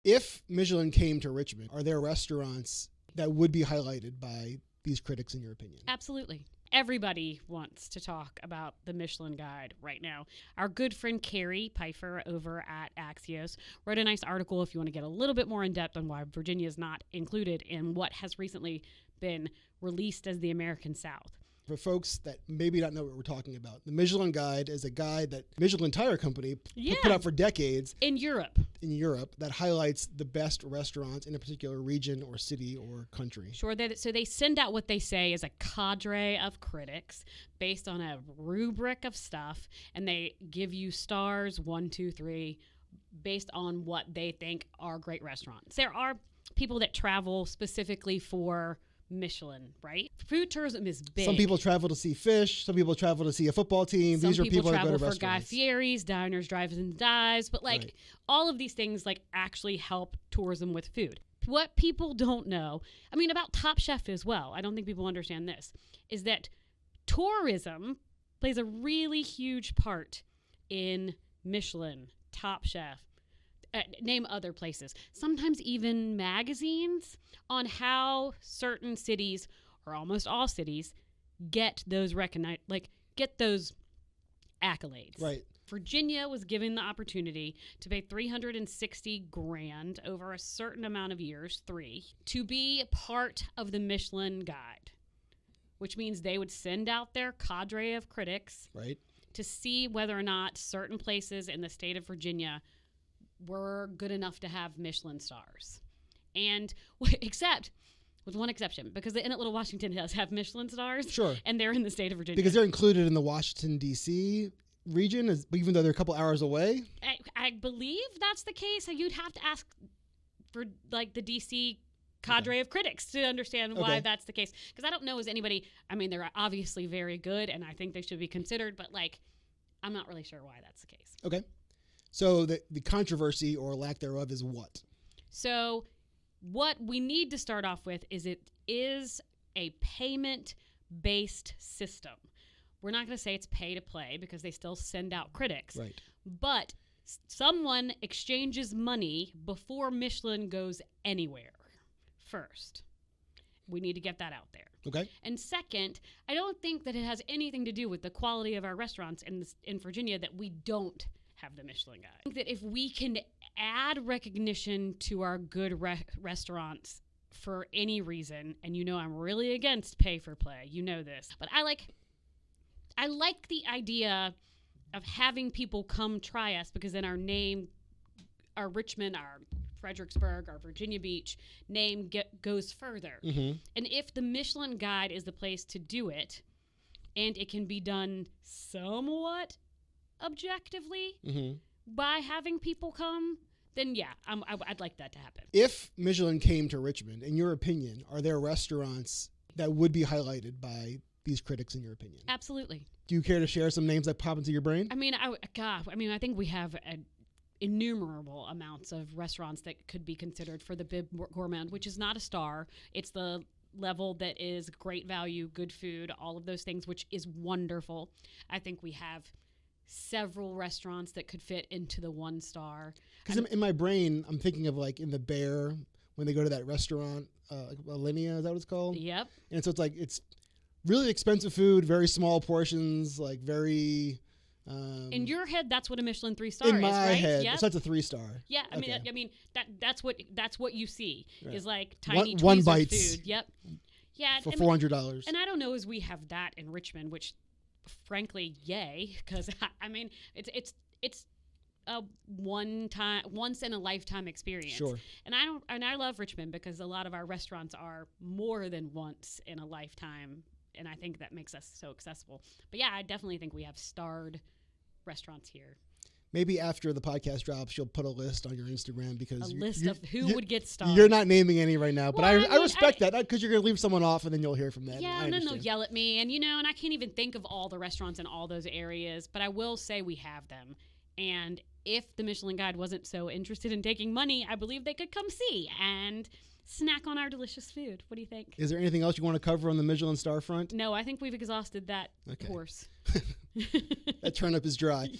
If Michelin came to Richmond, are there restaurants that would be highlighted by these critics, in your opinion? Absolutely. Everybody wants to talk about the Michelin Guide right now. Our good friend Carrie Pfeiffer over at Axios wrote a nice article if you want to get a little bit more in depth on why Virginia is not included in what has recently been released as the American South. For folks that maybe not know what we're talking about, the Michelin Guide is a guide that Michelin Tire Company put out for decades in Europe that highlights the best restaurants in a particular region or city or country. Sure. So they send out what they say is a cadre of critics based on a rubric of stuff, and they give you stars 1, 2, 3 based on what they think are great restaurants. There are people that travel specifically for Michelin, right? Food tourism is big. Some people travel to see fish. Some people travel to see a football team. These are people that go to restaurants. Some people travel for Guy Fieri's, diners, drives, and dives. But all of these things actually help tourism with food. What people don't know, about Top Chef as well, I don't think people understand this, is that tourism plays a really huge part in Michelin, Top Chef, name other places, sometimes even magazines, on how certain cities, or almost all cities, get those get those accolades. Right. Virginia was given the opportunity to pay $360,000 over a certain amount of years, 3, to be part of the Michelin Guide, which means they would send out their cadre of critics to see whether or not certain places in the state of Virginia were good enough to have Michelin stars. And except with one exception, because the Inn at Little Washington does have Michelin stars. Sure. And they're in the state of Virginia. Because they're included in the Washington, D.C. region, even though they're a couple hours away? I believe that's the case. You'd have to ask for the D.C. cadre of critics to understand why that's the case. Because I don't know they're obviously very good, and I think they should be considered, but I'm not really sure why that's the case. Okay. So the controversy or lack thereof is what? So what we need to start off with is it is a payment-based system. We're not going to say it's pay-to-play because they still send out critics. Right. But someone exchanges money before Michelin goes anywhere first. We need to get that out there. Okay. And second, I don't think that it has anything to do with the quality of our restaurants in Virginia that we don't have the Michelin Guide. I think that if we can add recognition to our good restaurants for any reason, and I'm really against pay for play, this, but I like the idea of having people come try us, because then our name, our Richmond, our Fredericksburg, our Virginia Beach name goes further. Mm-hmm. And if the Michelin Guide is the place to do it, and it can be done somewhat objectively by having people come, then I'd like that to happen. If Michelin came to Richmond, in your opinion, are there restaurants that would be highlighted by these critics, in your opinion? Absolutely. Do you care to share some names that pop into your brain? I think we have innumerable amounts of restaurants that could be considered for the Bib Gourmand, which is not a star. It's the level that is great value, good food, all of those things, which is wonderful. I think we have several restaurants that could fit into the 1 star. Because in my brain, I'm thinking of in the Bear, when they go to that restaurant, Alinea, is that what it's called? Yep. And so it's really expensive food, very small portions, very... in your head, that's what a Michelin 3-star is, right? In my head, yep. so that's a 3-star. Yeah, that's what you see is tiny one tweezers bites. food. Yep. Yeah. For $400. And I don't know as we have that in Richmond, which, frankly, yay, because it's a once in a lifetime experience. Sure. And I love Richmond because a lot of our restaurants are more than once in a lifetime, and I think that makes us so accessible. But yeah, I definitely think we have starred restaurants here. Maybe after the podcast drops, you'll put a list on your Instagram, because a list of who would get stars. You're not naming any right now, but well, I respect that, because you're going to leave someone off and then you'll hear from them. Yeah, and then they'll yell at me, and and I can't even think of all the restaurants in all those areas, but I will say we have them. And if the Michelin Guide wasn't so interested in taking money, I believe they could come see and snack on our delicious food. What do you think? Is there anything else you want to cover on the Michelin star front? No, I think we've exhausted that horse. That turnip is dry.